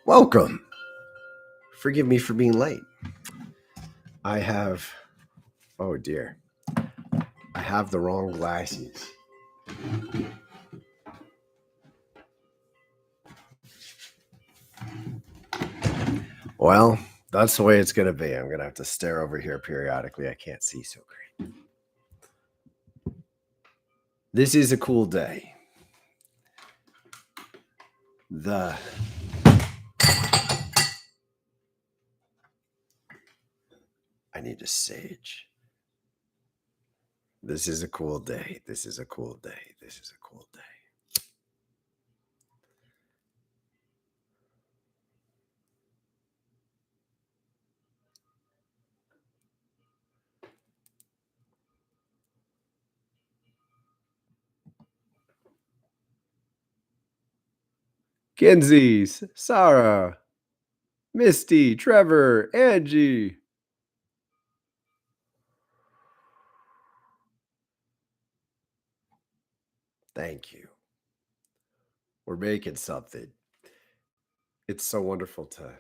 Welcome. Forgive me for being late. Oh dear, I have the wrong glasses. Well, that's the way it's going to be. I'm going to have to stare over here periodically. I can't see so great. This is a cool day. I need a sage. This is a cool day. This is a cool day. This is a cool day. Kenzie, Sarah, Misty, Trevor, Angie. Thank you. We're making something. It's so wonderful to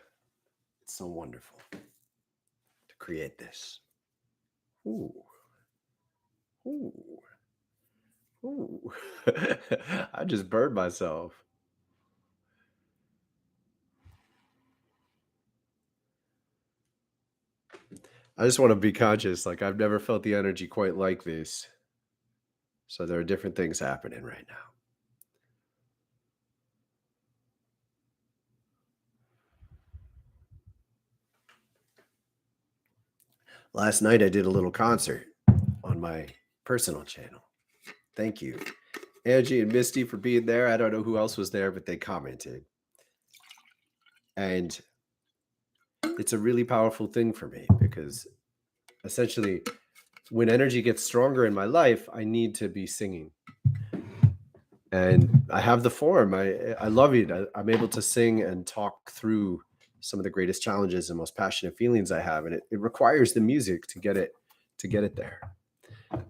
create this. Ooh. Ooh. Ooh. I just burned myself. I just want to be conscious. Like, I've never felt the energy quite like this. So there are different things happening right now. Last night I did a little concert on my personal channel. Thank you, Angie and Misty, for being there. I don't know who else was there, but they commented. And it's a really powerful thing for me because essentially when energy gets stronger in my life, I need to be singing. And I have the form. I love it. I'm able to sing and talk through some of the greatest challenges and most passionate feelings I have. And it requires the music to get it there.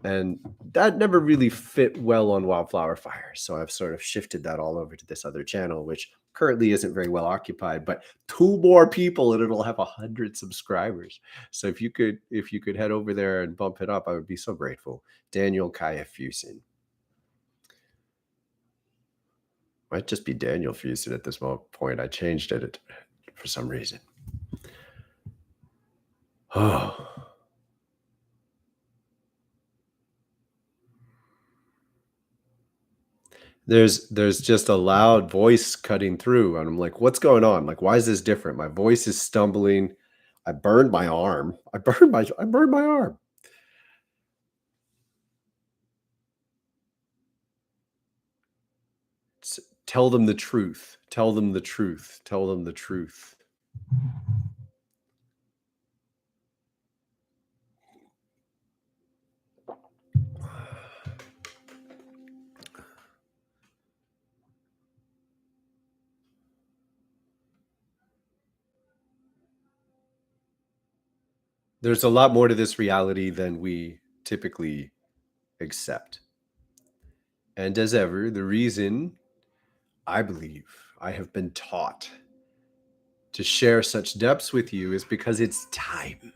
And that never really fit well on Wildflowerfire. So I've sort of shifted that all over to this other channel, which currently isn't very well occupied, but 2 more people and it'll have 100 subscribers. So if you could head over there and bump it up, I would be so grateful. Daniel Kaya Fusen. Might just be Daniel Fusen at this point. I changed it for some reason. Oh. There's just a loud voice cutting through, and I'm like, what's going on? Like, why is this different? My voice is stumbling. I burned my arm. I burned my arm. Tell them the truth. Tell them the truth. Tell them the truth. There's a lot more to this reality than we typically accept. And as ever, the reason I believe I have been taught to share such depths with you is because it's time.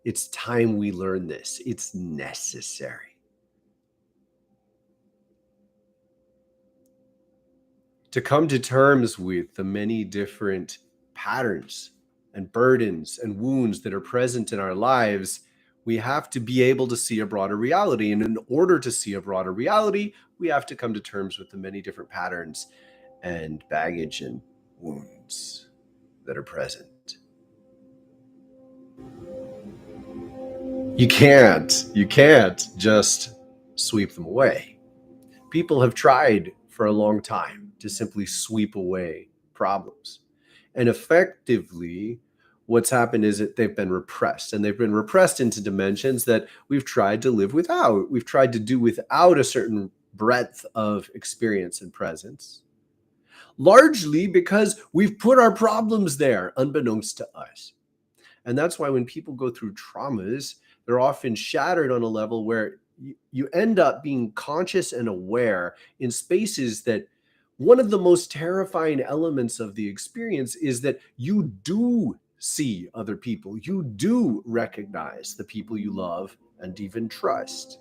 It's time we learn this. It's necessary. To come to terms with the many different patterns and burdens and wounds that are present in our lives, we have to be able to see a broader reality. And in order to see a broader reality, we have to come to terms with the many different patterns and baggage and wounds that are present. You can't just sweep them away. People have tried for a long time to simply sweep away problems. And effectively, what's happened is that they've been repressed, and they've been repressed into dimensions that we've tried to live without. We've tried to do without a certain breadth of experience and presence, largely because we've put our problems there unbeknownst to us. And that's why when people go through traumas, they're often shattered on a level where You end up being conscious and aware in spaces that one of the most terrifying elements of the experience is that you do see other people. You do recognize the people you love and even trust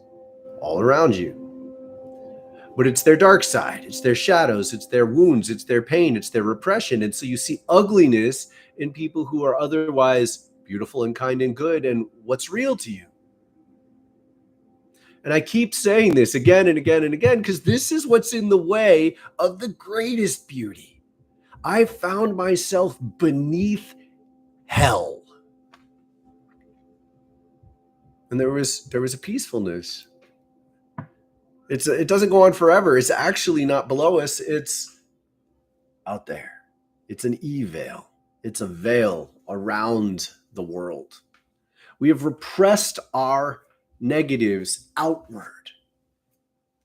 all around you. But it's their dark side, it's their shadows, it's their wounds, it's their pain, it's their repression. And so you see ugliness in people who are otherwise beautiful and kind and good. And what's real to you? And I keep saying this again and again and again because this is what's in the way of the greatest beauty. I found myself beneath hell. And there was a peacefulness. It doesn't go on forever. It's actually not below us. It's out there. It's an e-veil. It's a veil around the world. We have repressed our negatives outward.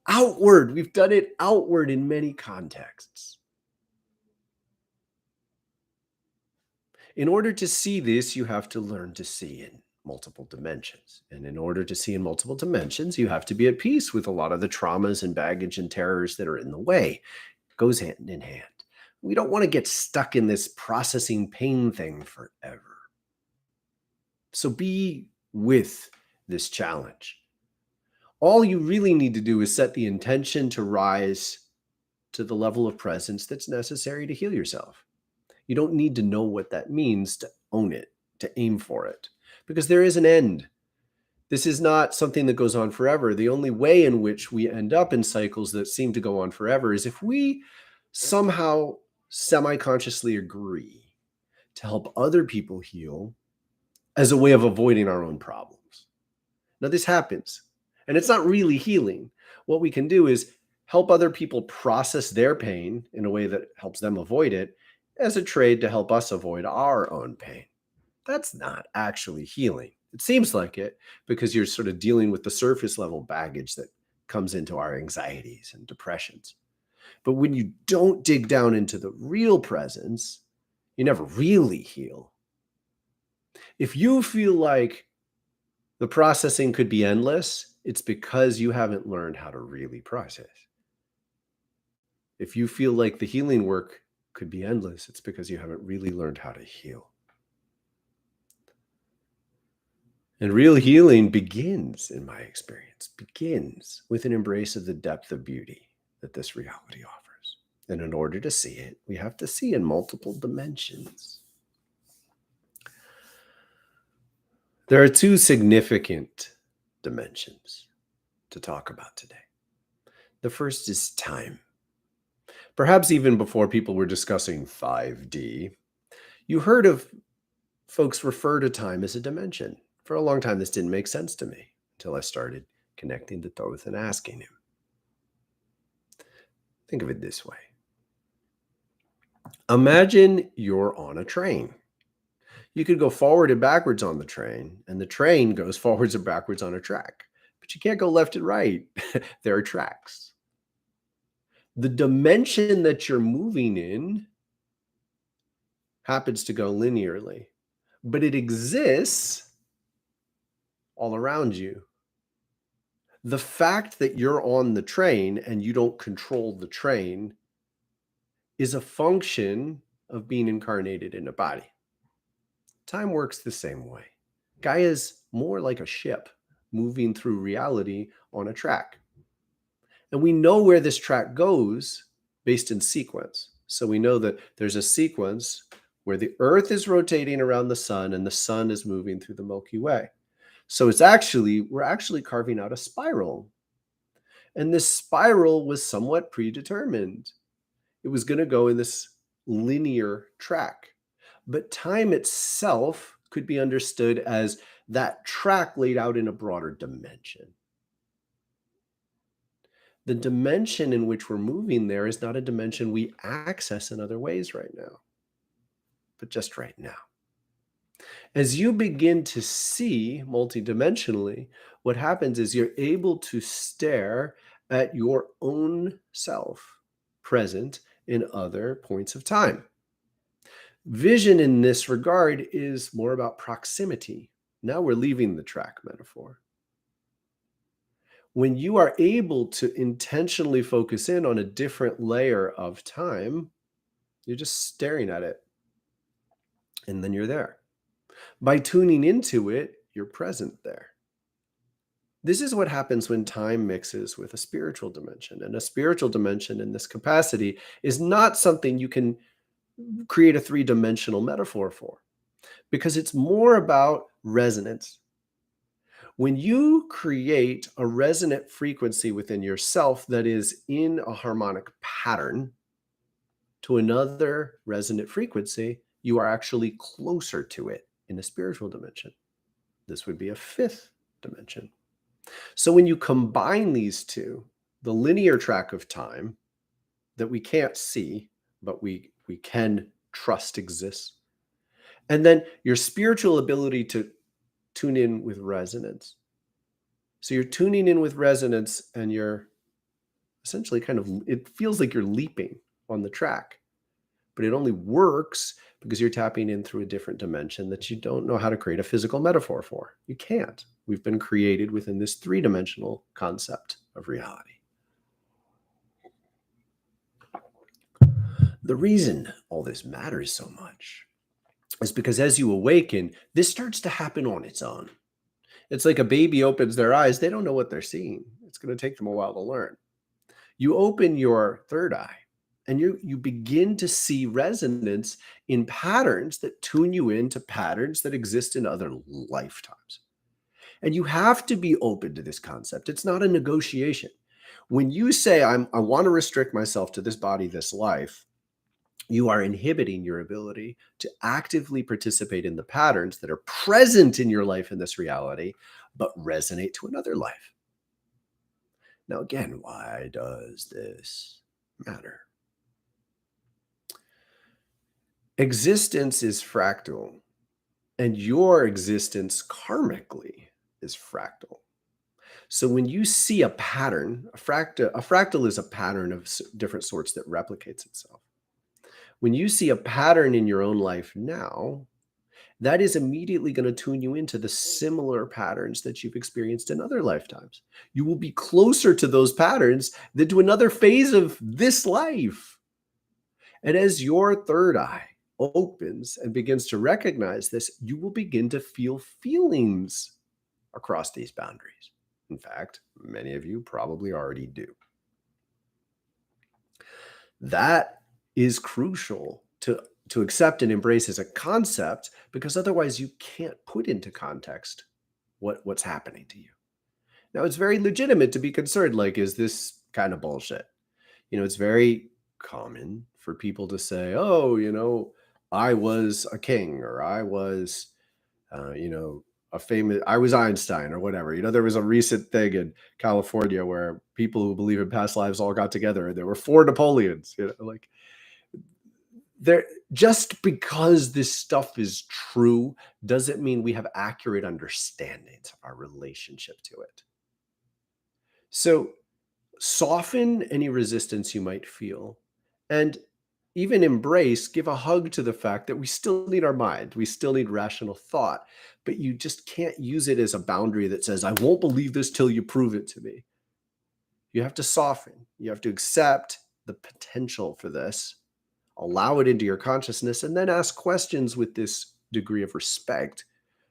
Outward. We've done it outward in many contexts. In order to see this, you have to learn to see in multiple dimensions. And in order to see in multiple dimensions, you have to be at peace with a lot of the traumas and baggage and terrors that are in the way. It goes hand in hand. We don't want to get stuck in this processing pain thing forever. So be with this challenge. All you really need to do is set the intention to rise to the level of presence that's necessary to heal yourself. You don't need to know what that means to own it, to aim for it, because there is an end. This is not something that goes on forever. The only way in which we end up in cycles that seem to go on forever is if we somehow semi-consciously agree to help other people heal as a way of avoiding our own problems. Now, this happens, and it's not really healing. What we can do is help other people process their pain in a way that helps them avoid it as a trade to help us avoid our own pain. That's not actually healing. It seems like it because you're sort of dealing with the surface level baggage that comes into our anxieties and depressions. But when you don't dig down into the real presence, you never really heal. If you feel like the processing could be endless, it's because you haven't learned how to really process. If you feel like the healing work could be endless, it's because you haven't really learned how to heal. And real healing begins, in my experience, begins with an embrace of the depth of beauty that this reality offers. And in order to see it, we have to see in multiple dimensions. There are two significant dimensions to talk about today. The first is time. Perhaps even before people were discussing 5D, you heard of folks refer to time as a dimension. For a long time, this didn't make sense to me until I started connecting to Thoth and asking him. Think of it this way. Imagine you're on a train. You could go forward and backwards on the train, and the train goes forwards and backwards on a track. But you can't go left and right. There are tracks. The dimension that you're moving in happens to go linearly, but it exists all around you. The fact that you're on the train and you don't control the train is a function of being incarnated in a body. Time works the same way. Gaia's more like a ship moving through reality on a track. And we know where this track goes based in sequence. So we know that there's a sequence where the Earth is rotating around the sun and the sun is moving through the Milky Way. So we're actually carving out a spiral. And this spiral was somewhat predetermined. It was going to go in this linear track. But time itself could be understood as that track laid out in a broader dimension. The dimension in which we're moving there is not a dimension we access in other ways right now, but just right now. As you begin to see multidimensionally, what happens is you're able to stare at your own self present in other points of time. Vision in this regard is more about proximity. Now we're leaving the track metaphor. When you are able to intentionally focus in on a different layer of time, you're just staring at it, and then you're there. By tuning into it, you're present there. This is what happens when time mixes with a spiritual dimension. And a spiritual dimension in this capacity is not something you can create a three-dimensional metaphor for, because it's more about resonance. When you create a resonant frequency within yourself that is in a harmonic pattern to another resonant frequency, you are actually closer to it in a spiritual dimension. This would be a fifth dimension. So when you combine these two, the linear track of time that we can't see, but we can trust exists, and then your spiritual ability to tune in with resonance. So you're tuning in with resonance, and you're essentially it feels like you're leaping on the track, but it only works because you're tapping in through a different dimension that you don't know how to create a physical metaphor for. You can't. We've been created within this three-dimensional concept of reality. The reason all this matters so much is because as you awaken, this starts to happen on its own. It's like a baby opens their eyes. They don't know what they're seeing. It's going to take them a while to learn. You open your third eye, and you begin to see resonance in patterns that tune you into patterns that exist in other lifetimes. And you have to be open to this concept. It's not a negotiation. When you say, I want to restrict myself to this body, this life, you are inhibiting your ability to actively participate in the patterns that are present in your life in this reality, but resonate to another life. Now, again, why does this matter? Existence is fractal, and your existence karmically is fractal. So when you see a pattern, a fractal is a pattern of different sorts that replicates itself. When you see a pattern in your own life now, that is immediately going to tune you into the similar patterns that you've experienced in other lifetimes. You will be closer to those patterns than to another phase of this life. And as your third eye opens and begins to recognize this, you will begin to feel feelings across these boundaries. In fact, many of you probably already do. That is crucial to accept and embrace as a concept, because otherwise you can't put into context what's happening to you. Now, it's very legitimate to be concerned, like, is this kind of bullshit? It's very common for people to say, oh, I was a king, or I was, I was Einstein or whatever. There was a recent thing in California where people who believe in past lives all got together, and there were 4 Napoleons, like, just because this stuff is true doesn't mean we have accurate understandings of our relationship to it. So soften any resistance you might feel, and even give a hug to the fact that we still need our mind. We still need rational thought, but you just can't use it as a boundary that says, I won't believe this till you prove it to me. You have to soften. You have to accept the potential for this, allow it into your consciousness, and then ask questions with this degree of respect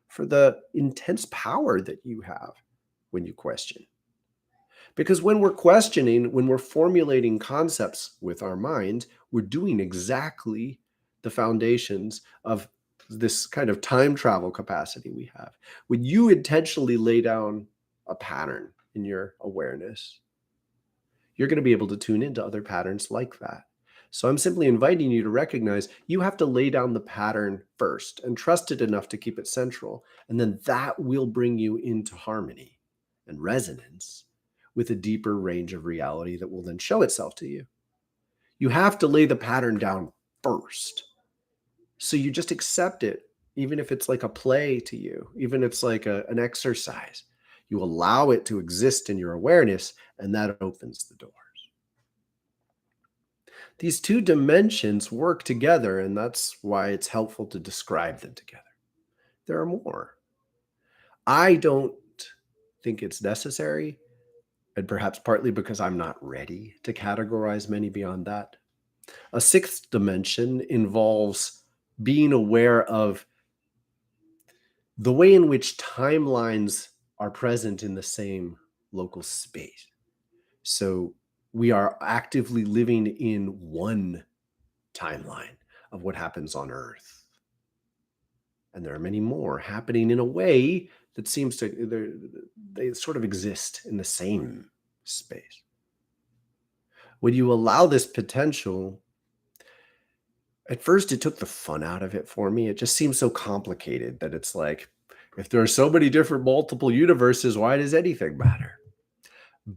for the intense power that you have when you question. Because when we're questioning, when we're formulating concepts with our mind, we're doing exactly the foundations of this kind of time travel capacity we have. When you intentionally lay down a pattern in your awareness, you're going to be able to tune into other patterns like that. So I'm simply inviting you to recognize you have to lay down the pattern first and trust it enough to keep it central. And then that will bring you into harmony and resonance with a deeper range of reality that will then show itself to you. You have to lay the pattern down first. So you just accept it, even if it's like a play to you, even if it's like an exercise. You allow it to exist in your awareness, and that opens the doors. These two dimensions work together, and that's why it's helpful to describe them together. There are more. I don't think it's necessary and perhaps partly because I'm not ready to categorize many beyond that. A sixth dimension involves being aware of the way in which timelines are present in the same local space. So we are actively living in one timeline of what happens on Earth. And there are many more happening in a way that seems to, they sort of exist in the same space. When you allow this potential, at first it took the fun out of it for me. It just seems so complicated that it's like, if there are so many different multiple universes, why does anything matter?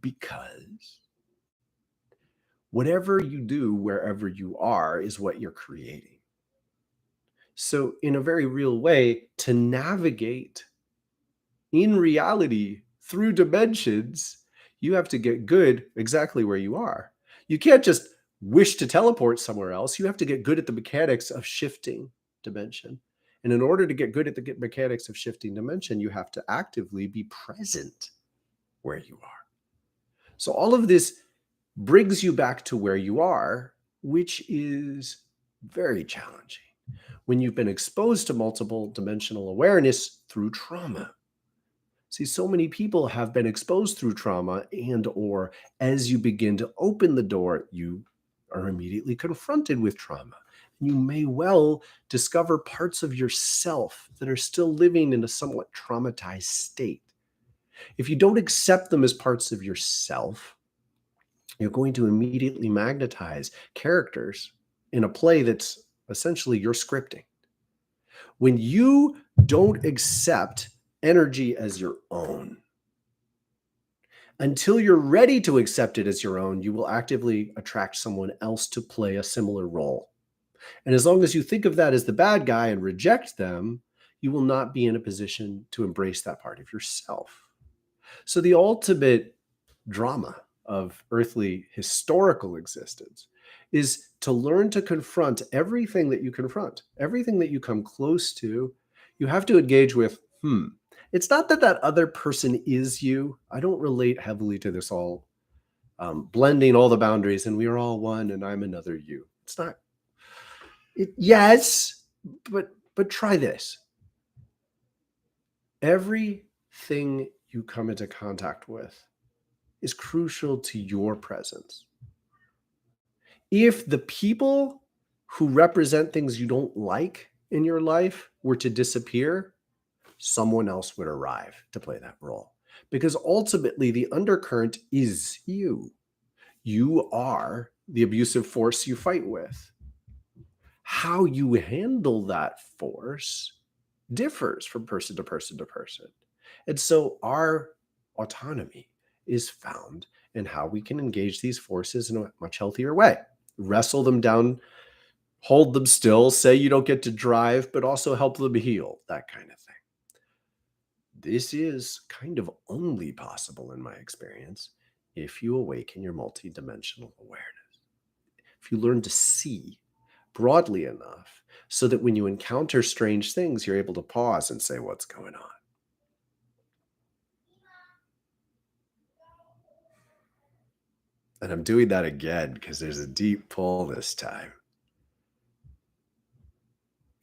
Because whatever you do wherever you are is what you're creating. So, in a very real way, to navigate in reality through dimensions, you have to get good exactly where you are. You can't just wish to teleport somewhere else. You have to get good at the mechanics of shifting dimension. And in order to get good at the mechanics of shifting dimension, you have to actively be present where you are. So all of this brings you back to where you are, which is very challenging when you've been exposed to multiple dimensional awareness through trauma. See, so many people have been exposed through trauma, and or as you begin to open the door, you are immediately confronted with trauma. You may well discover parts of yourself that are still living in a somewhat traumatized state. If you don't accept them as parts of yourself, you're going to immediately magnetize characters in a play that's essentially your scripting. When you don't accept energy as your own, until you're ready to accept it as your own, you will actively attract someone else to play a similar role. And as long as you think of that as the bad guy and reject them, you will not be in a position to embrace that part of yourself. So the ultimate drama of earthly historical existence is to learn to confront everything that you confront, everything that you come close to. You have to engage with, it's not that that other person is you. I don't relate heavily to this all blending all the boundaries and we are all one and I'm another you. It's not. Yes, but try this. Everything you come into contact with is crucial to your presence. If the people who represent things you don't like in your life were to disappear, someone else would arrive to play that role. Because ultimately, the undercurrent is you. You are the abusive force you fight with. How you handle that force differs from person to person to person. And so our autonomy is found in how we can engage these forces in a much healthier way. Wrestle them down, hold them still, say you don't get to drive, but also help them heal, that kind of thing. This is kind of only possible in my experience if you awaken your multidimensional awareness. If you learn to see broadly enough so that when you encounter strange things, you're able to pause and say, what's going on? And I'm doing that again because there's a deep pull this time,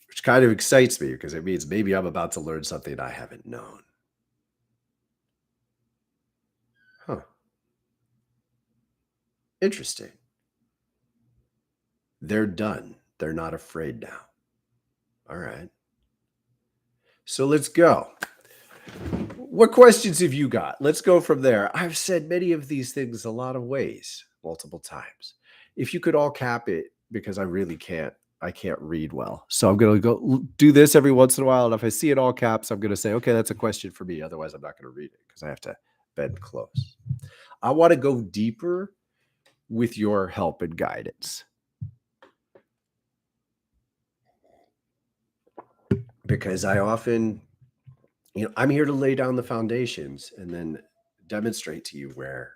which kind of excites me because it means maybe I'm about to learn something I haven't known. Huh. Interesting. They're done. They're not afraid now. All right. So let's go. What questions have you got? Let's go from there. I've said many of these things a lot of ways, multiple times. If you could all cap it, because I really can't. I can't read well. So I'm going to go do this every once in a while. And if I see it all caps, I'm going to say, okay, that's a question for me. Otherwise, I'm not going to read it because I have to bend close. I want to go deeper with your help and guidance. Because I often, I'm here to lay down the foundations and then demonstrate to you where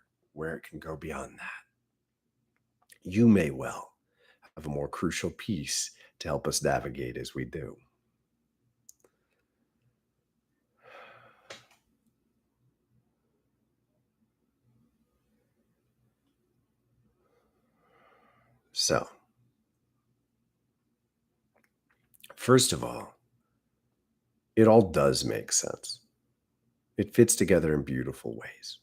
it can go beyond that. You may well have a more crucial piece to help us navigate as we do. So, first of all, it all does make sense. It fits together in beautiful ways.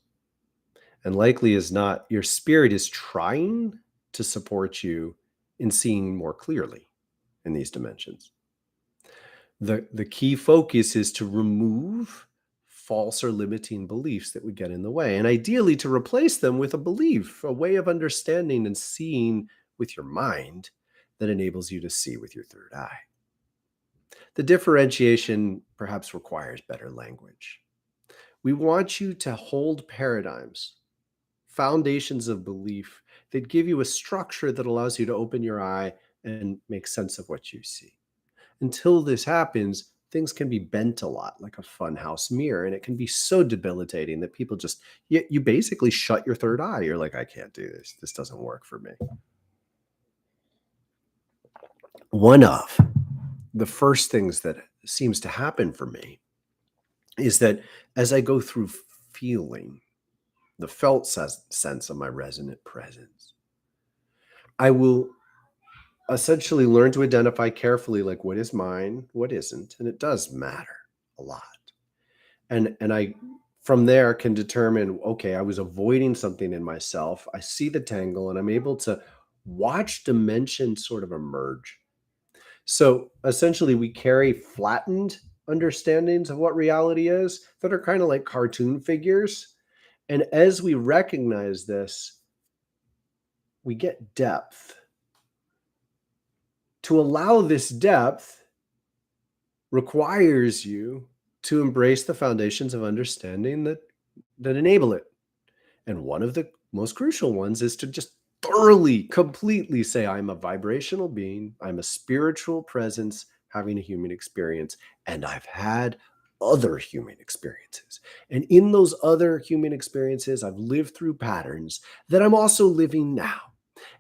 And likely is not, your spirit is trying to support you in seeing more clearly in these dimensions. The key focus is to remove false or limiting beliefs that would get in the way, and ideally to replace them with a belief, a way of understanding and seeing with your mind that enables you to see with your third eye. The differentiation perhaps requires better language. We want you to hold paradigms, foundations of belief that give you a structure that allows you to open your eye and make sense of what you see. Until this happens, things can be bent a lot like a funhouse mirror, and it can be so debilitating that people just, you basically shut your third eye. You're like, I can't do this. This doesn't work for me. One of the first things that seems to happen for me is that as I go through feeling the felt sense of my resonant presence, I will essentially learn to identify carefully, like, what is mine, what isn't, and it does matter a lot. And I from there can determine, okay, I was avoiding something in myself. I see the tangle, and I'm able to watch dimension sort of emerge. So essentially, we carry flattened understandings of what reality is that are kind of like cartoon figures. And as we recognize this, we get depth. To allow this depth requires you to embrace the foundations of understanding that enable it. And one of the most crucial ones is to just thoroughly, completely say, I'm a vibrational being, I'm a spiritual presence having a human experience, and I've had other human experiences. And in those other human experiences, I've lived through patterns that I'm also living now.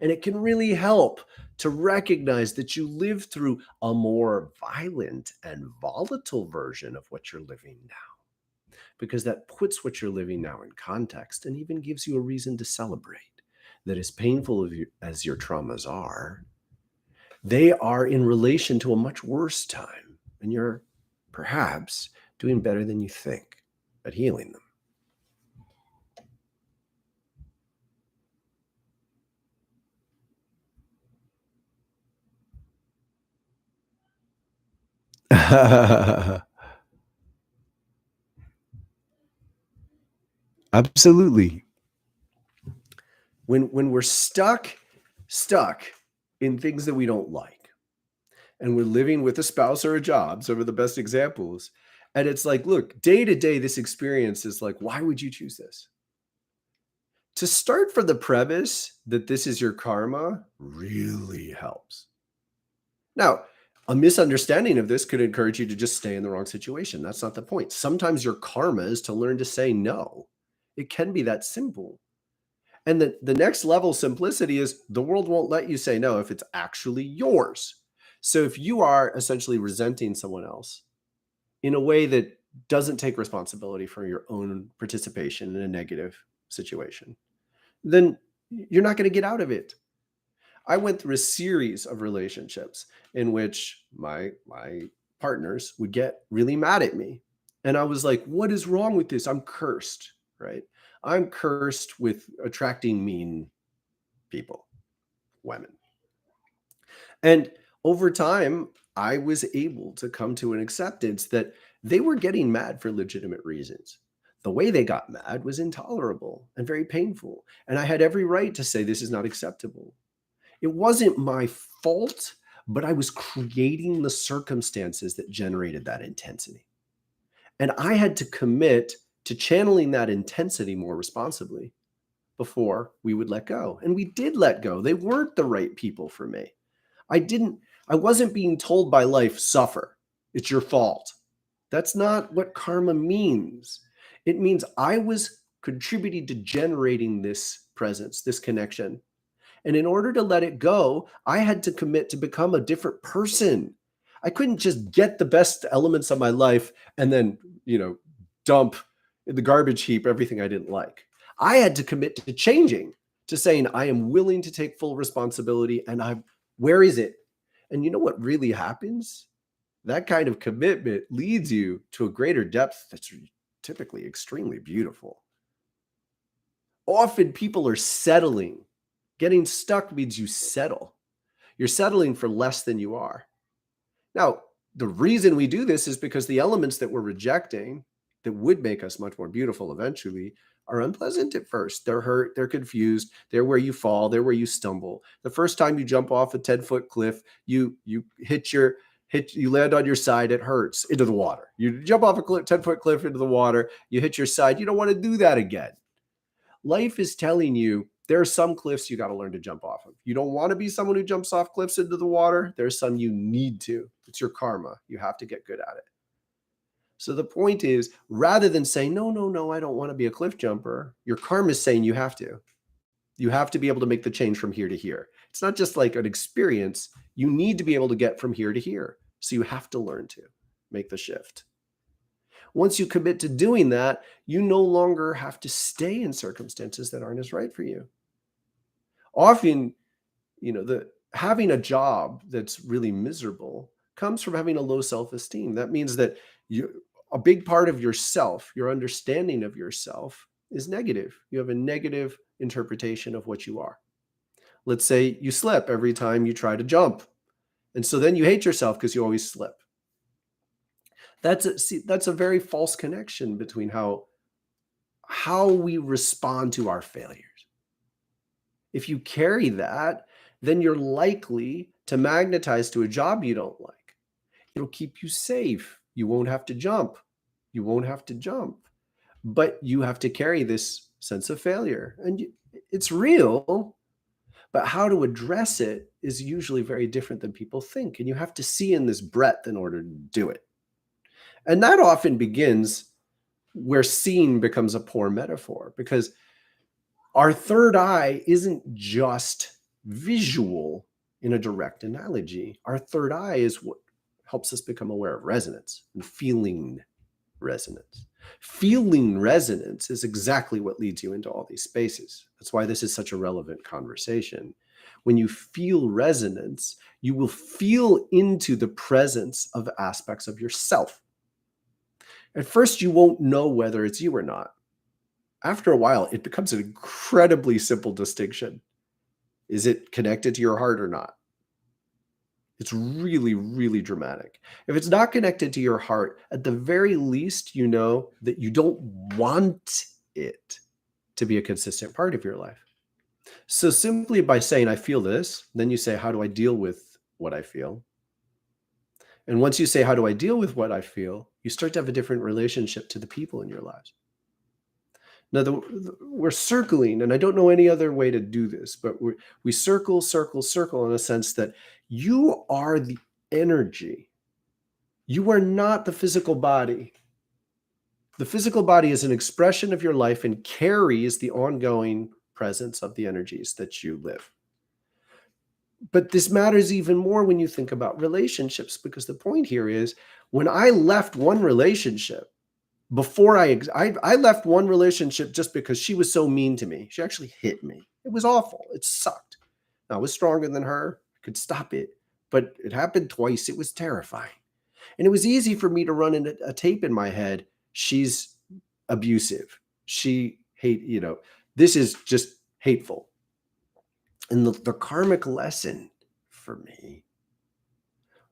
And it can really help to recognize that you live through a more violent and volatile version of what you're living now, because that puts what you're living now in context and even gives you a reason to celebrate that, as painful as your traumas are, they are in relation to a much worse time, and you're perhaps doing better than you think at healing them. Absolutely. When we're stuck in things that we don't like, and we're living with a spouse or a job, some of the best examples, and it's like, look, day to day, this experience is like, why would you choose this? To start from the premise that this is your karma really helps. Now, a misunderstanding of this could encourage you to just stay in the wrong situation. That's not the point. Sometimes your karma is to learn to say no. It can be that simple. And the next level simplicity is the world won't let you say no if it's actually yours. So if you are essentially resenting someone else in a way that doesn't take responsibility for your own participation in a negative situation, then you're not going to get out of it. I went through a series of relationships in which my partners would get really mad at me. And I was like, what is wrong with this? I'm cursed, right? I'm cursed with attracting mean people, women. And over time, I was able to come to an acceptance that they were getting mad for legitimate reasons. The way they got mad was intolerable and very painful. And I had every right to say, this is not acceptable. It wasn't my fault, but I was creating the circumstances that generated that intensity. And I had to commit to channeling that intensity more responsibly before we would let go. And we did let go. They weren't the right people for me. I wasn't being told by life, suffer. It's your fault. That's not what karma means. It means I was contributing to generating this presence, this connection. And in order to let it go, I had to commit to become a different person. I couldn't just get the best elements of my life and then, dump in the garbage heap everything I didn't like. I had to commit to changing, to saying, I am willing to take full responsibility and where is it? And you know what really happens? That kind of commitment leads you to a greater depth that's typically extremely beautiful. Often people are settling. Getting stuck means you settle. You're settling for less than you are. Now, the reason we do this is because the elements that we're rejecting that would make us much more beautiful eventually are unpleasant at first. They're hurt, they're confused, they're where you fall, they're where you stumble. The first time you jump off a 10-foot cliff, you you land on your side, it hurts into the water. You jump off a 10-foot cliff into the water, you hit your side, you don't want to do that again. Life is telling you there are some cliffs you got to learn to jump off of. You don't want to be someone who jumps off cliffs into the water. There's some you need to. It's your karma. You have to get good at it. So the point is, rather than saying, no, no, no, I don't want to be a cliff jumper, your karma is saying you have to. You have to be able to make the change from here to here. It's not just like an experience. You need to be able to get from here to here. So you have to learn to make the shift. Once you commit to doing that, you no longer have to stay in circumstances that aren't as right for you. Often, having a job that's really miserable comes from having a low self-esteem. That means that a big part of yourself, your understanding of yourself, is negative. You have a negative interpretation of what you are. Let's say you slip every time you try to jump. And so then you hate yourself because you always slip. That's a very false connection between how we respond to our failures. If you carry that, then you're likely to magnetize to a job you don't like. It'll keep you safe. You won't have to jump. You won't have to jump. But you have to carry this sense of failure. And it's real, but how to address it is usually very different than people think. And you have to see in this breadth in order to do it. And that often begins where seeing becomes a poor metaphor, because our third eye isn't just visual in a direct analogy. Our third eye is what helps us become aware of resonance and feeling resonance. Feeling resonance is exactly what leads you into all these spaces. That's why this is such a relevant conversation. When you feel resonance, you will feel into the presence of aspects of yourself. At first, you won't know whether it's you or not. After a while, it becomes an incredibly simple distinction. Is it connected to your heart or not? It's really, really dramatic. If it's not connected to your heart, at the very least, you know that you don't want it to be a consistent part of your life. So simply by saying, I feel this, then you say, how do I deal with what I feel? And once you say, how do I deal with what I feel? You start to have a different relationship to the people in your lives. Now, we're circling, and I don't know any other way to do this, but we circle, circle, circle in a sense that you are the energy. You are not the physical body. The physical body is an expression of your life and carries the ongoing presence of the energies that you live. But this matters even more when you think about relationships, because the point here is when I left one relationship, before I left one relationship just because she was so mean to me. She actually hit me. It was awful. It sucked. I was stronger than her. I could stop it. But it happened twice. It was terrifying. And it was easy for me to run into a tape in my head. She's abusive. This is just hateful. And the karmic lesson for me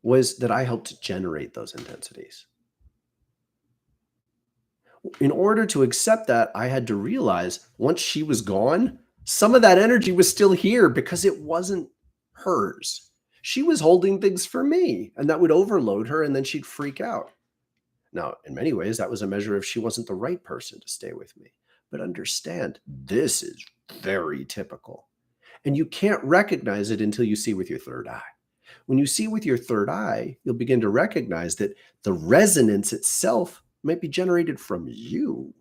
was that I helped generate those intensities. In order to accept that, I had to realize once she was gone, some of that energy was still here because it wasn't hers. She was holding things for me, and that would overload her, and then she'd freak out. Now, in many ways, that was a measure of she wasn't the right person to stay with me. But understand, this is very typical. And you can't recognize it until you see with your third eye. When you see with your third eye, you'll begin to recognize that the resonance itself might be generated from you.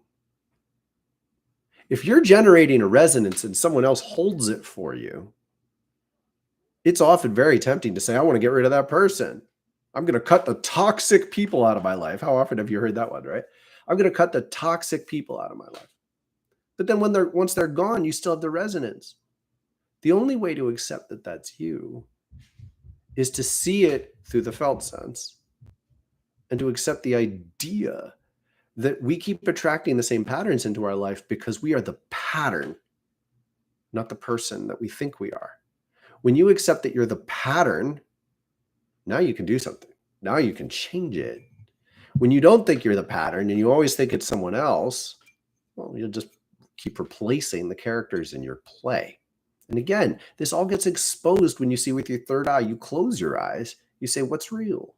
If you're generating a resonance and someone else holds it for you, it's often very tempting to say, I want to get rid of that person. I'm going to cut the toxic people out of my life. How often have you heard that one, right? I'm going to cut the toxic people out of my life. But then once they're gone, you still have the resonance. The only way to accept that that's you is to see it through the felt sense and to accept the idea that we keep attracting the same patterns into our life because we are the pattern, not the person that we think we are. When you accept that you're the pattern, now you can do something. Now you can change it. When you don't think you're the pattern and you always think it's someone else, well, you'll just keep replacing the characters in your play. And again, this all gets exposed when you see with your third eye. You close your eyes. You say, what's real?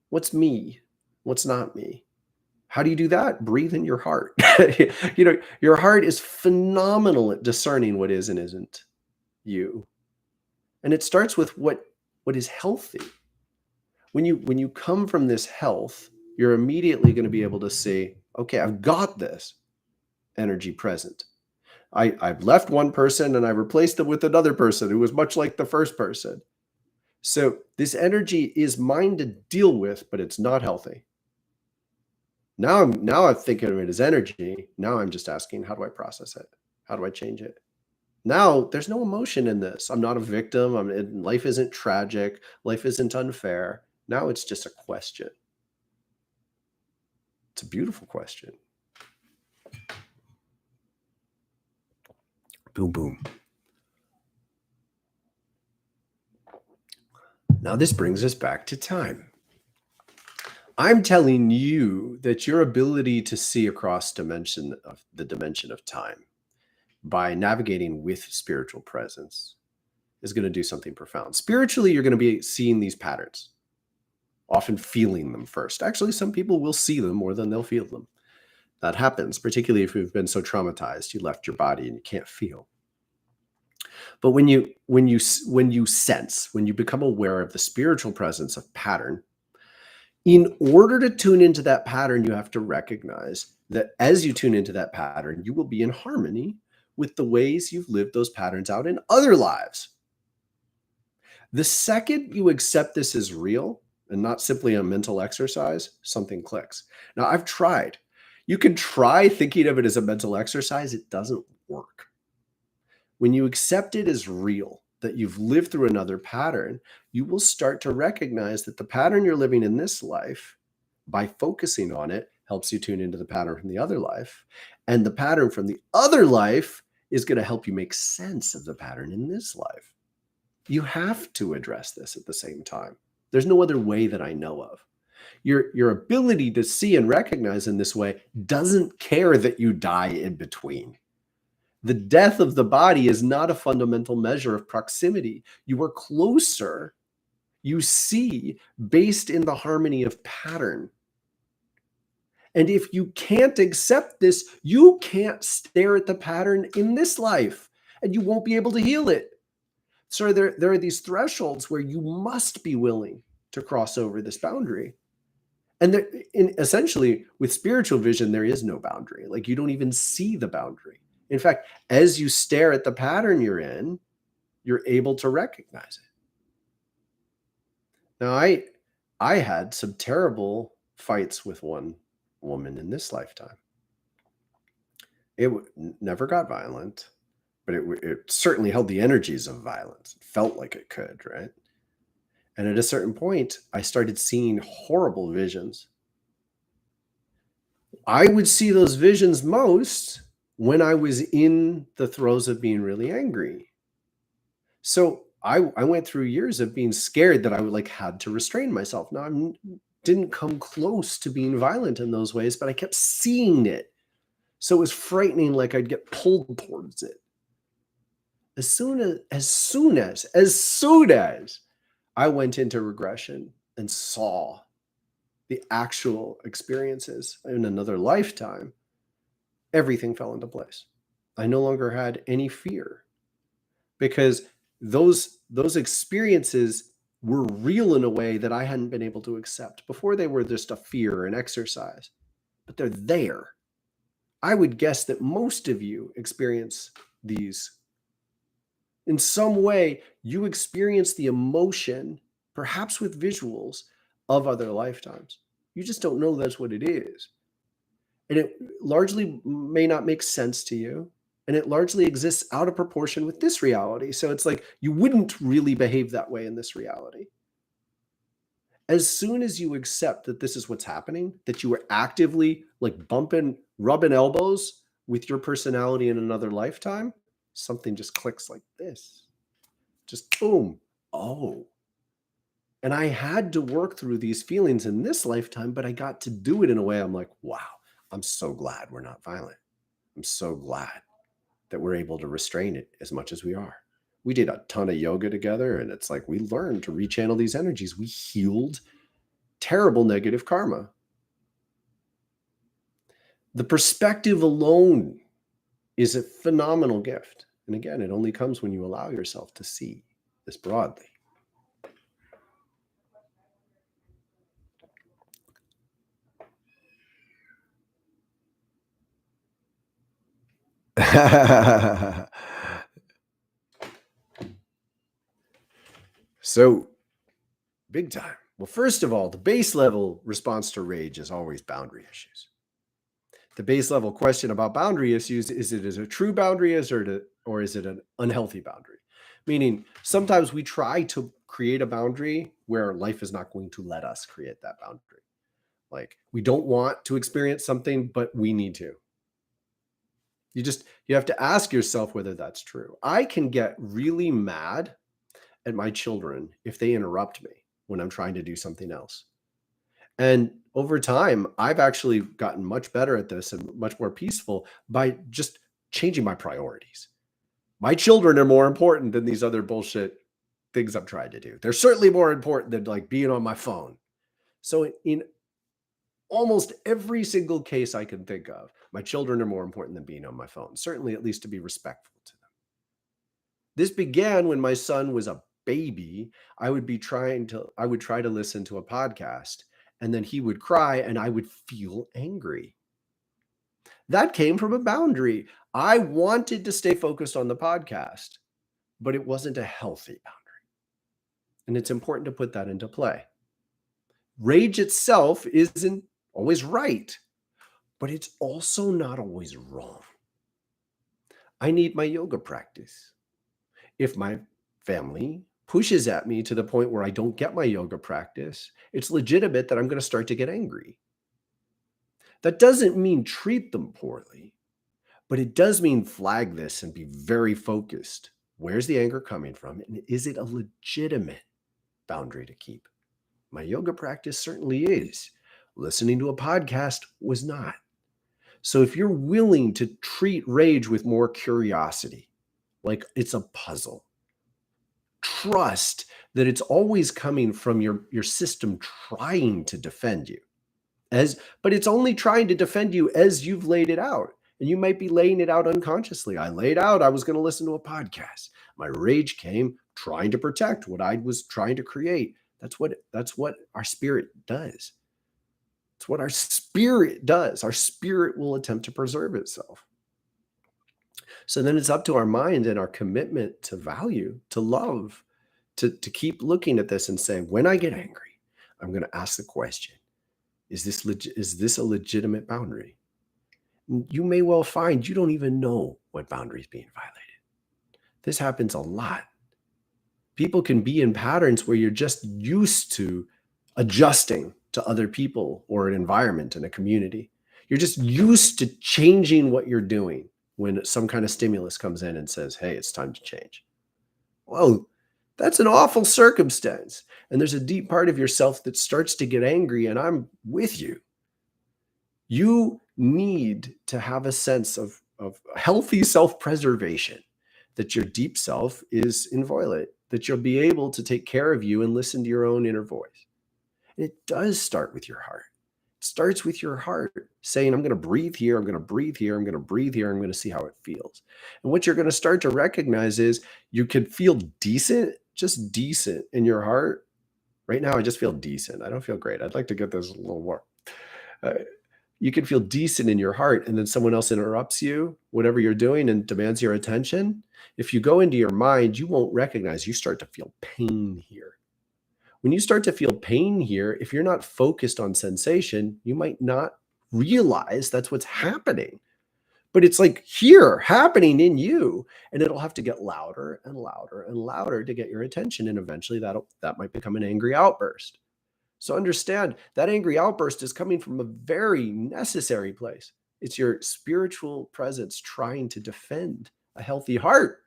What's me? What's not me? How do you do that? Breathe in your heart. Your heart is phenomenal at discerning what is and isn't you. And it starts with what is healthy. When you come from this health, you're immediately going to be able to say, okay, I've got this energy present. I've left one person and I replaced them with another person who was much like the first person. So this energy is mine to deal with, but it's not healthy. Now I'm thinking of it as energy. Now I'm just asking, how do I process it? How do I change it? Now there's no emotion in this. I'm not a victim. Life isn't tragic. Life isn't unfair. Now it's just a question. It's a beautiful question. Boom, boom. Now this brings us back to time. I'm telling you that your ability to see across the dimension of time by navigating with spiritual presence is going to do something profound. Spiritually, you're going to be seeing these patterns, often feeling them first. Actually, some people will see them more than they'll feel them. That happens, particularly if you've been so traumatized, you left your body and you can't feel. But when you sense, when you become aware of the spiritual presence of pattern, in order to tune into that pattern, you have to recognize that as you tune into that pattern, you will be in harmony with the ways you've lived those patterns out in other lives. The second you accept this as real and not simply a mental exercise, something clicks. Now, I've tried. You can try thinking of it as a mental exercise. It doesn't work. When you accept it as real, that you've lived through another pattern, you will start to recognize that the pattern you're living in this life, by focusing on it, helps you tune into the pattern from the other life. And the pattern from the other life is going to help you make sense of the pattern in this life. You have to address this at the same time. There's no other way that I know of. Your ability to see and recognize in this way doesn't care that you die in between. The death of the body is not a fundamental measure of proximity. You are closer, you see, based in the harmony of pattern. And if you can't accept this, you can't stare at the pattern in this life, and you won't be able to heal it. So there are these thresholds where you must be willing to cross over this boundary. And essentially, with spiritual vision, there is no boundary. Like, you don't even see the boundary. In fact, as you stare at the pattern you're in, you're able to recognize it. Now, I had some terrible fights with one woman in this lifetime. It never got violent, but it certainly held the energies of violence. It felt like it could, right? And at a certain point, I started seeing horrible visions. I would see those visions most when I was in the throes of being really angry. So I went through years of being scared that I would had to restrain myself. Now, I didn't come close to being violent in those ways, but I kept seeing it. So it was frightening, like I'd get pulled towards it. As soon as I went into regression and saw the actual experiences in another lifetime, everything fell into place. I no longer had any fear because those experiences were real in a way that I hadn't been able to accept. Before, they were just a fear, an exercise, but they're there. I would guess that most of you experience these. In some way, you experience the emotion, perhaps with visuals, of other lifetimes. You just don't know that's what it is. And it largely may not make sense to you. And it largely exists out of proportion with this reality. So it's like you wouldn't really behave that way in this reality. As soon as you accept that this is what's happening, that you are actively like bumping, rubbing elbows with your personality in another lifetime, something just clicks like this. Just boom. Oh. And I had to work through these feelings in this lifetime, but I got to do it in a way I'm like, wow, I'm so glad we're not violent. I'm so glad that we're able to restrain it as much as we are. We did a ton of yoga together, and it's like we learned to rechannel these energies. We healed terrible negative karma. The perspective alone is a phenomenal gift. And again, it only comes when you allow yourself to see this broadly. So, big time. Well, first of all, the base level response to rage is always boundary issues. The base level question about boundary issues is it a true boundary or is it an unhealthy boundary? Meaning, sometimes we try to create a boundary where life is not going to let us create that boundary. Like we don't want to experience something, but we need to. You have to ask yourself whether that's true. I can get really mad at my children if they interrupt me when I'm trying to do something else. And over time, I've actually gotten much better at this and much more peaceful by just changing my priorities. My children are more important than these other bullshit things I'm trying to do. They're certainly more important than like being on my phone. So in almost every single case I can think of, my children are more important than being on my phone, certainly at least to be respectful to them. This began when my son was a baby. I would try to listen to a podcast and then he would cry and I would feel angry. That came from a boundary. I wanted to stay focused on the podcast, but it wasn't a healthy boundary. And it's important to put that into play. Rage itself isn't always right, but it's also not always wrong. I need my yoga practice. If my family pushes at me to the point where I don't get my yoga practice, it's legitimate that I'm going to start to get angry. That doesn't mean treat them poorly, but it does mean flag this and be very focused. Where's the anger coming from? And is it a legitimate boundary to keep? My yoga practice certainly is. Listening to a podcast was not. So if you're willing to treat rage with more curiosity, like it's a puzzle, trust that it's always coming from your system trying to defend you. But it's only trying to defend you as you've laid it out. And you might be laying it out unconsciously. I laid out, I was going to listen to a podcast. My rage came trying to protect what I was trying to create. That's what our spirit does. It's what our spirit does. Our spirit will attempt to preserve itself. So then it's up to our mind and our commitment to value, to love, to keep looking at this and saying, when I get angry, I'm going to ask the question, is this a legitimate boundary? You may well find you don't even know what boundary is being violated. This happens a lot. People can be in patterns where you're just used to adjusting to other people or an environment and a community. You're just used to changing what you're doing when some kind of stimulus comes in and says, hey, it's time to change. Whoa, that's an awful circumstance. And there's a deep part of yourself that starts to get angry, and I'm with you. You need to have a sense of healthy self-preservation, that your deep self is inviolate, that you'll be able to take care of you and listen to your own inner voice. And it does start with your heart. It starts with your heart saying, I'm going to breathe here, I'm going to breathe here, I'm going to breathe here, I'm going to see how it feels. And what you're going to start to recognize is you can feel decent, just decent in your heart. Right now, I just feel decent. I don't feel great. I'd like to get this a little more. You can feel decent in your heart, and then someone else interrupts you, whatever you're doing, and demands your attention. If you go into your mind, you won't recognize, you start to feel pain here. When you start to feel pain here, if you're not focused on sensation, you might not realize that's what's happening. but it's like here happening in you, and it'll have to get louder and louder and louder to get your attention, and eventually that might become an angry outburst. So understand that angry outburst is coming from a very necessary place. It's your spiritual presence trying to defend a healthy heart.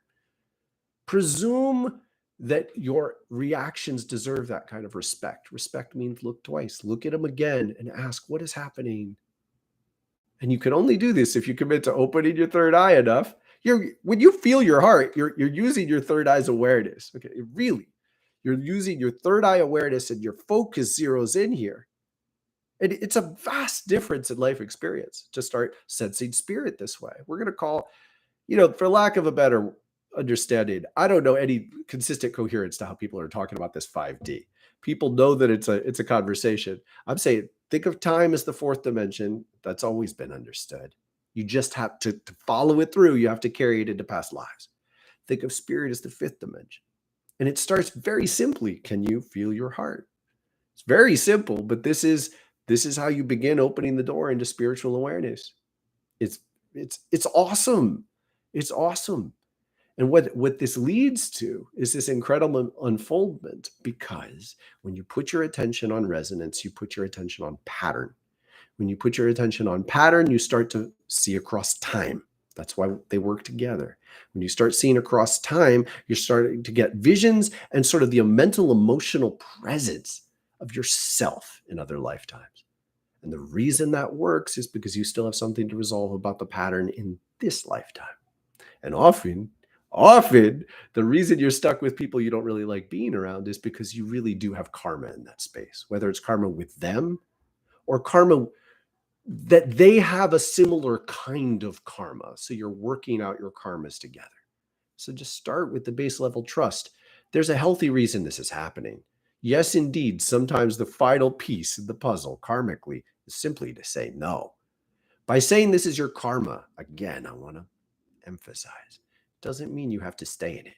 Presume that your reactions deserve that kind of respect. Respect means look twice, look at them again, and ask, what is happening? And you can only do this if you commit to opening your third eye enough. When you feel your heart, you're using your third eye's awareness. Okay, really, you're using your third eye awareness, and your focus zeroes in here. And it's a vast difference in life experience to start sensing spirit this way. We're going to call, for lack of a better understanding, I don't know any consistent coherence to how people are talking about this 5D. People know that it's a conversation. I'm saying, think of time as the fourth dimension. That's always been understood. You just have to follow it through. You have to carry it into past lives. Think of spirit as the fifth dimension. And it starts very simply. Can you feel your heart? It's very simple, but this is how you begin opening the door into spiritual awareness. It's awesome. It's awesome. And what this leads to is this incredible unfoldment, because when you put your attention on resonance, you put your attention on pattern. When you put your attention on pattern, you start to see across time. That's why they work together. When you start seeing across time, you're starting to get visions and sort of the mental, emotional presence of yourself in other lifetimes. And the reason that works is because you still have something to resolve about the pattern in this lifetime. And often, the reason you're stuck with people you don't really like being around is because you really do have karma in that space, whether it's karma with them or karma that they have a similar kind of karma. So you're working out your karmas together. So just start with the base level trust. There's a healthy reason this is happening. Yes, indeed, sometimes the final piece of the puzzle karmically is simply to say no. By saying this is your karma, again, I want to emphasize, doesn't mean you have to stay in it.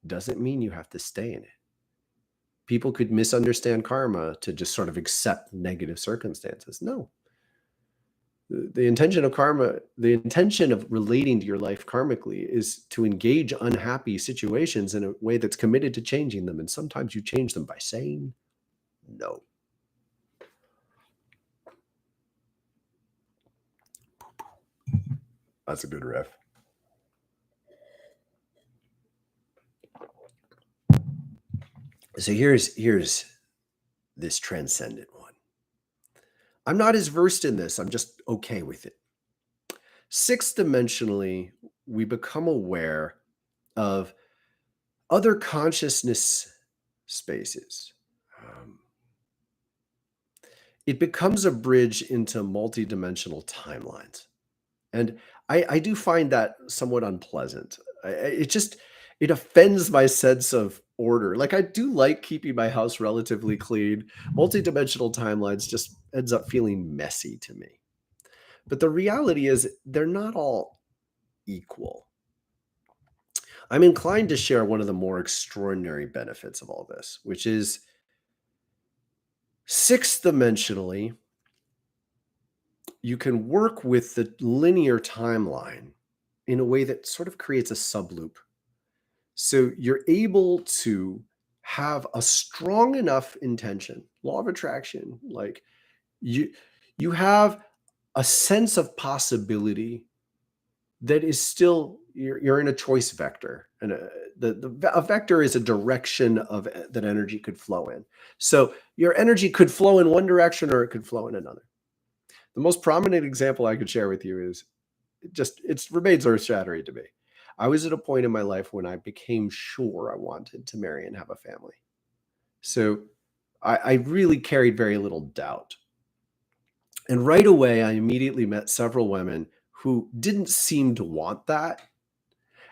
Doesn't mean you have to stay in it. People could misunderstand karma to just sort of accept negative circumstances. No. The intention of karma, the intention of relating to your life karmically is to engage unhappy situations in a way that's committed to changing them. And sometimes you change them by saying no. That's a good riff. So here's this transcendent one. I'm not as versed in this. I'm just okay with it. Sixth dimensionally, we become aware of other consciousness spaces. It becomes a bridge into multidimensional timelines. And I do find that somewhat unpleasant. It offends my sense of order. Like, I do like keeping my house relatively clean. Multidimensional timelines just ends up feeling messy to me. But the reality is they're not all equal. I'm inclined to share one of the more extraordinary benefits of all this, which is sixth dimensionally, you can work with the linear timeline in a way that sort of creates a subloop. So you're able to have a strong enough intention, law of attraction, like you have a sense of possibility that is still, you're in a choice vector, and a vector is a direction of that energy could flow in. So your energy could flow in one direction or it could flow in another. The most prominent example I could share with you is it remains earth-shattering to me. I was at a point in my life when I became sure I wanted to marry and have a family. So I really carried very little doubt. And right away, I immediately met several women who didn't seem to want that.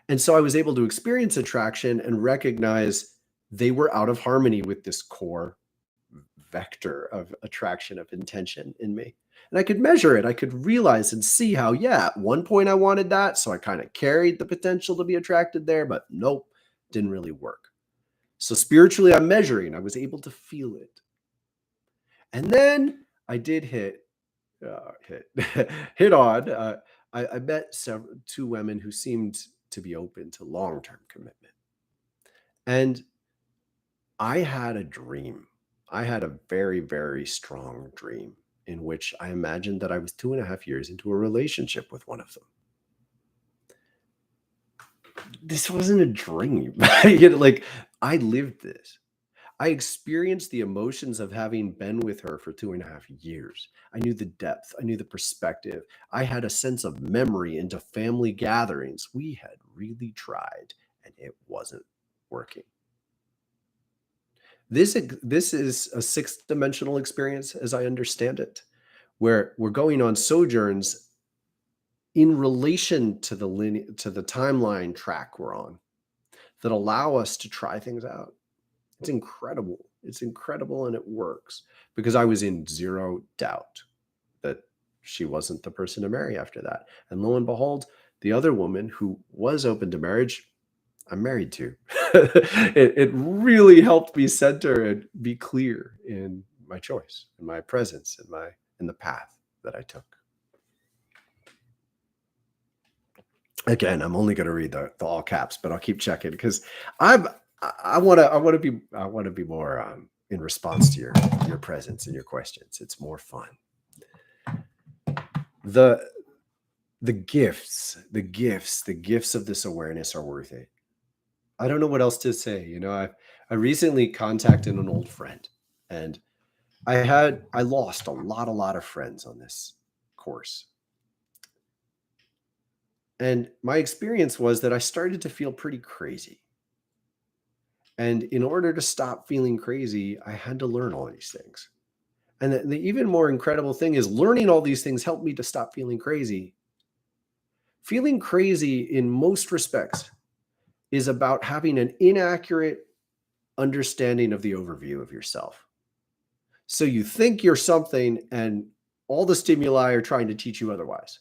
And so I was able to experience attraction and recognize they were out of harmony with this core vector of attraction, of intention in me. And I could measure it. I could realize and see how, yeah, at one point I wanted that. So I kind of carried the potential to be attracted there, but nope, didn't really work. So spiritually, I'm measuring. I was able to feel it. And then I did hit on. I met two women who seemed to be open to long-term commitment. And I had a dream. I had a very, very strong dream in which I imagined that I was 2.5 years into a relationship with one of them. This wasn't a dream. Like, I lived this. I experienced the emotions of having been with her for 2.5 years. I knew the depth, I knew the perspective. I had a sense of memory into family gatherings. We had really tried and it wasn't working. This is a sixth dimensional experience, as I understand it, where we're going on sojourns in relation to the timeline track we're on that allow us to try things out. It's incredible. It's incredible, and it works because I was in zero doubt that she wasn't the person to marry after that. And lo and behold, the other woman who was open to marriage, I'm married to. It really helped me center and be clear in my choice, in my presence, in the path that I took. Again, I'm only going to read the all caps, but I'll keep checking because I want to be more in response to your presence and your questions. It's more fun. The gifts of this awareness are worth it. I don't know what else to say. I recently contacted an old friend, and I lost a lot of friends on this course. And my experience was that I started to feel pretty crazy. And in order to stop feeling crazy, I had to learn all these things. And the even more incredible thing is learning all these things helped me to stop feeling crazy. Feeling crazy in most respects is about having an inaccurate understanding of the overview of yourself. So you think you're something and all the stimuli are trying to teach you otherwise.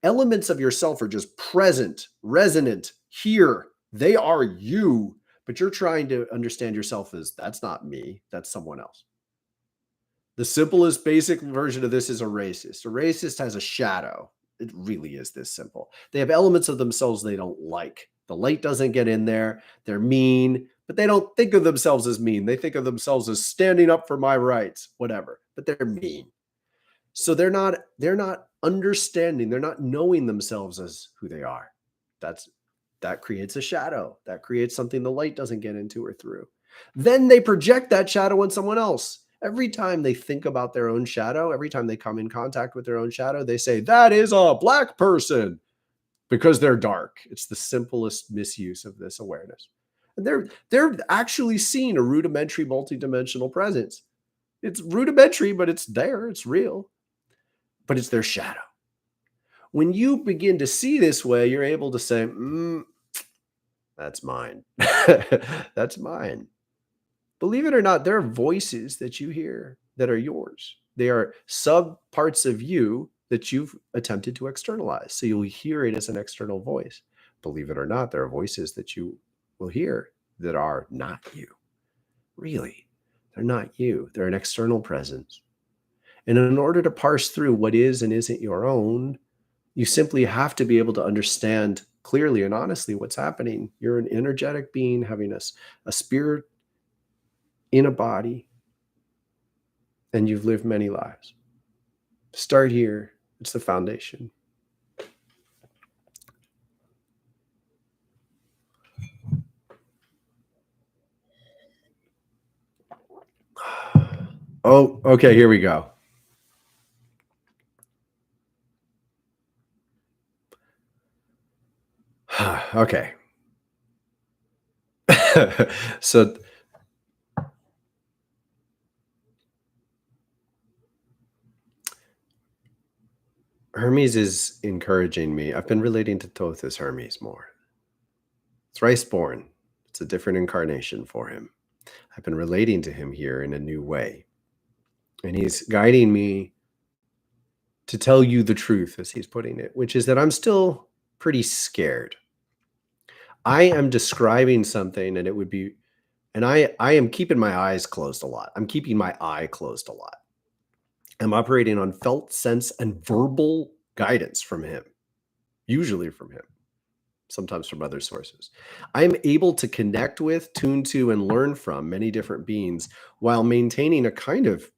Elements of yourself are just present, resonant, here. They are you, but you're trying to understand yourself as that's not me, that's someone else. The simplest basic version of this is a racist. A racist has a shadow. It really is this simple. They have elements of themselves they don't like. The light doesn't get in there. They're mean, but they don't think of themselves as mean. They think of themselves as standing up for my rights, whatever, but they're mean. So they're not understanding, they're not knowing themselves as who they are. That creates a shadow. That creates something the light doesn't get into or through. Then they project that shadow on someone else. Every time they think about their own shadow, every time they come in contact with their own shadow, they say, that is a Black person, because they're dark. It's the simplest misuse of this awareness. And they're actually seeing a rudimentary multidimensional presence. It's rudimentary, but it's there. It's real. But it's their shadow. When you begin to see this way, you're able to say, that's mine. That's mine. Believe it or not, there are voices that you hear that are yours. They are sub parts of you that you've attempted to externalize. So you'll hear it as an external voice. Believe it or not, there are voices that you will hear that are not you. Really, they're not you. They're an external presence. And in order to parse through what is and isn't your own, you simply have to be able to understand clearly and honestly what's happening. You're an energetic being having a spirit in a body, and you've lived many lives. Start here. It's the foundation. Oh, okay, here we go. Okay. So Hermes is encouraging me. I've been relating to Thoth as Hermes more. Thrice born. It's a different incarnation for him. I've been relating to him here in a new way. And he's guiding me to tell you the truth, as he's putting it, which is that I'm still pretty scared. I am describing something, and it would be, and I am keeping my eyes closed a lot. I'm keeping my eye closed a lot. I'm operating on felt sense and verbal guidance from him. usually from him, sometimes from other sources. I am able to connect with, tune to, and learn from many different beings while maintaining a kind of,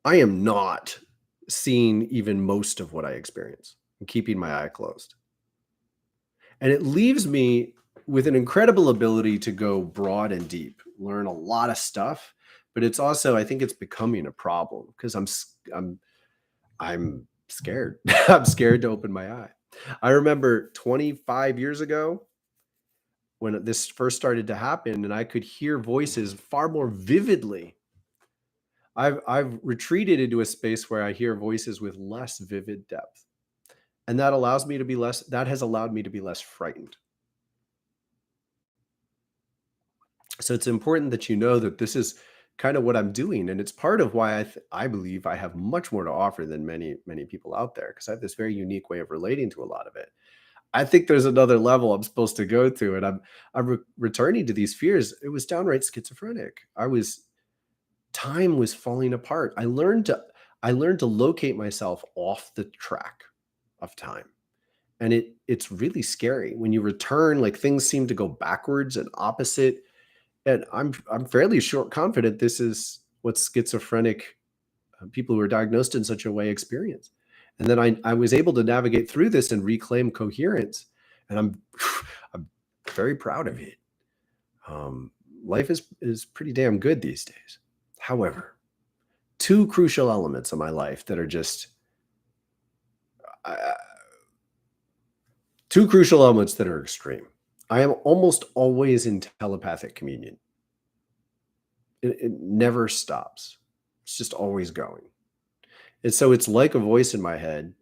I am not seeing even most of what I experience and keeping my eye closed. And it leaves me with an incredible ability to go broad and deep, learn a lot of stuff. But it's also, I think it's becoming a problem because I'm scared. I'm scared to open my eye. I remember 25 years ago when this first started to happen and I could hear voices far more vividly. I've retreated into a space where I hear voices with less vivid depth. And that has allowed me to be less frightened. So it's important that you know that this is kind of what I'm doing, and it's part of why I believe I have much more to offer than many people out there because I have this very unique way of relating to a lot of it. I think there's another level I'm supposed to go to, and returning to these fears. It was downright schizophrenic. Time was falling apart. I learned to locate myself off the track of time. And it's really scary when you return, like things seem to go backwards and opposite. And I'm fairly short confident this is what schizophrenic people who are diagnosed in such a way experience. And then I was able to navigate through this and reclaim coherence. And I'm very proud of it. Life is pretty damn good these days. However, two crucial elements of my life that are just uh, two crucial elements that are extreme. I am almost always in telepathic communion. It never stops. It's just always going. And so it's like a voice in my head,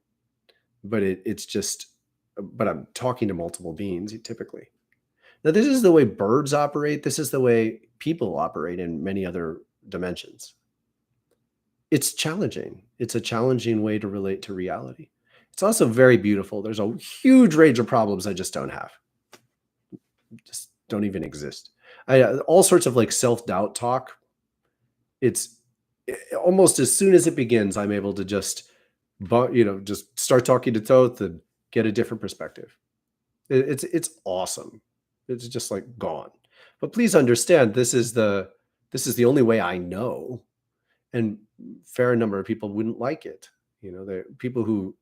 but but I'm talking to multiple beings typically. Now, this is the way birds operate. This is the way people operate in many other dimensions. It's challenging. It's a challenging way to relate to reality. It's also very beautiful. There's a huge range of problems I just don't have, just don't even exist. All sorts of like self-doubt talk. It's almost as soon as it begins, I'm able to just start talking to Toth and get a different perspective. It's awesome. It's just like gone. But please understand, this is the only way I know, and fair number of people wouldn't like it. The people who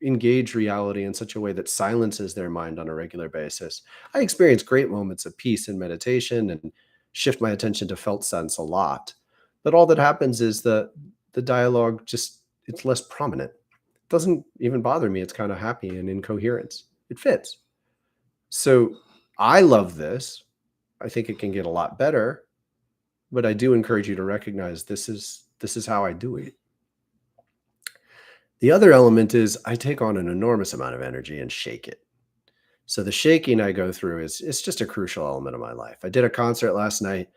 engage reality in such a way that silences their mind on a regular basis. I experience great moments of peace and meditation and shift my attention to felt sense a lot. But all that happens is the dialogue just it's less prominent. It doesn't even bother me. It's kind of happy and in coherence. It fits. So I love this. I think it can get a lot better, but I do encourage you to recognize this is how I do it. The other element is I take on an enormous amount of energy and shake it. So the shaking I go through is it's just a crucial element of my life. I did a concert last night.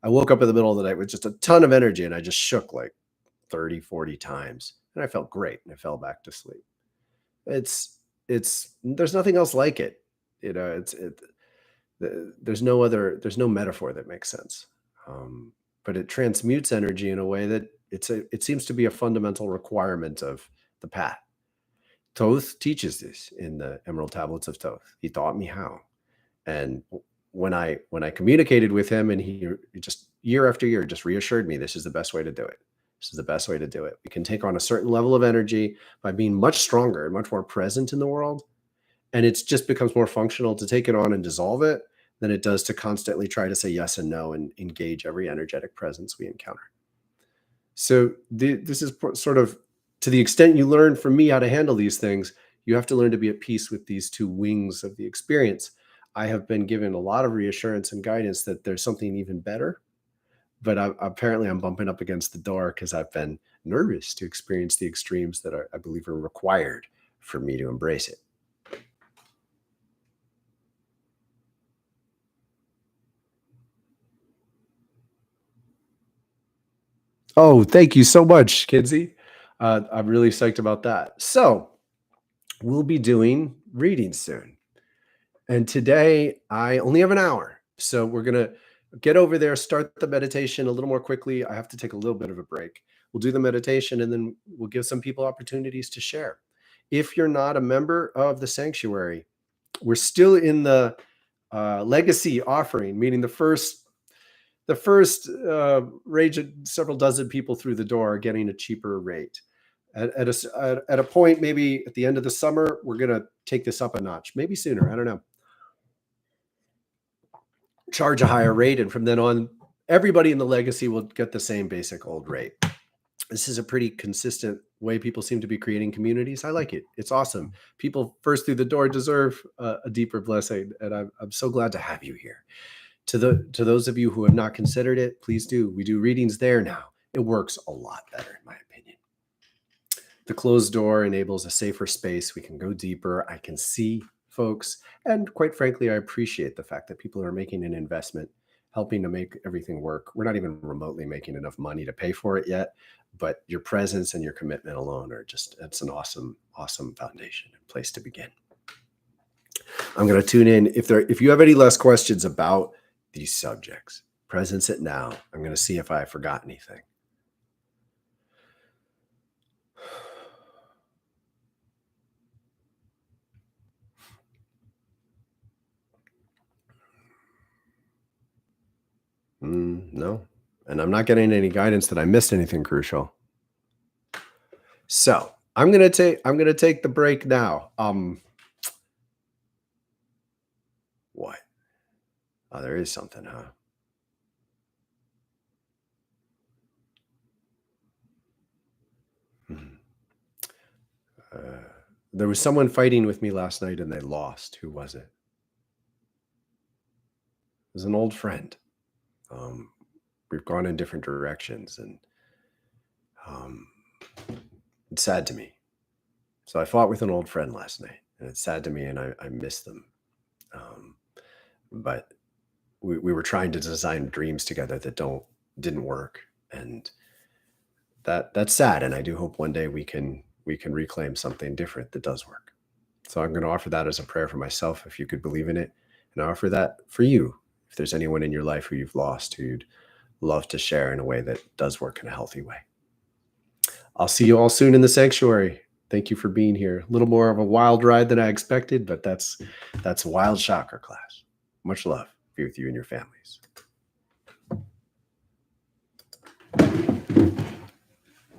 I woke up in the middle of the night with just a ton of energy and I just shook like 30, 40 times. And I felt great and I fell back to sleep. It's there's nothing else like it. It's there's no metaphor that makes sense. Um, but it transmutes energy in a way that it seems to be a fundamental requirement of the path. Thoth teaches this in the Emerald Tablets of Thoth. He taught me how. And when I communicated with him, and he just year after year just reassured me this is the best way to do it. This is the best way to do it. We can take on a certain level of energy by being much stronger and much more present in the world. And it just becomes more functional to take it on and dissolve it than it does to constantly try to say yes and no and engage every energetic presence we encounter. So this is sort of to the extent you learn from me how to handle these things, you have to learn to be at peace with these two wings of the experience. I have been given a lot of reassurance and guidance that there's something even better, but apparently I'm bumping up against the door because I've been nervous to experience the extremes that I believe are required for me to embrace it. Oh, thank you so much, Kinsey. I'm really psyched about that. So we'll be doing readings soon. And today I only have an hour. So we're going to get over there, start the meditation a little more quickly. I have to take a little bit of a break. We'll do the meditation and then we'll give some people opportunities to share. If you're not a member of the sanctuary, we're still in the legacy offering, meaning the first rate of several dozen people through the door are getting a cheaper rate. At a point, maybe at the end of the summer, we're going to take this up a notch, maybe sooner. I don't know. Charge a higher rate. And from then on, everybody in the legacy will get the same basic old rate. This is a pretty consistent way people seem to be creating communities. I like it. It's awesome. People first through the door deserve a deeper blessing. And I'm so glad to have you here. To those of you who have not considered it, please do. We do readings there now. It works a lot better, in my opinion. The closed door enables a safer space. We can go deeper. I can see folks. And quite frankly, I appreciate the fact that people are making an investment, helping to make everything work. We're not even remotely making enough money to pay for it yet, but your presence and your commitment alone are just, it's an awesome, awesome foundation and place to begin. I'm going to tune in. If you have any less questions about these subjects, presence it now. I'm going to see if I forgot anything. No, and I'm not getting any guidance that I missed anything crucial. So I'm gonna take the break now. What? Oh, there is something, huh? There was someone fighting with me last night and they lost. Who was it? It was an old friend. We've gone in different directions, and it's sad to me. So I fought with an old friend last night, and it's sad to me, and I miss them. But we were trying to design dreams together that didn't work, and that's sad. And I do hope one day we can reclaim something different that does work. So I'm going to offer that as a prayer for myself, if you could believe in it, and I offer that for you. If there's anyone in your life who you've lost, who you'd love to share in a way that does work in a healthy way. I'll see you all soon in the sanctuary. Thank you for being here. A little more of a wild ride than I expected, but that's Wild Chakra class. Much love. Be with you and your families.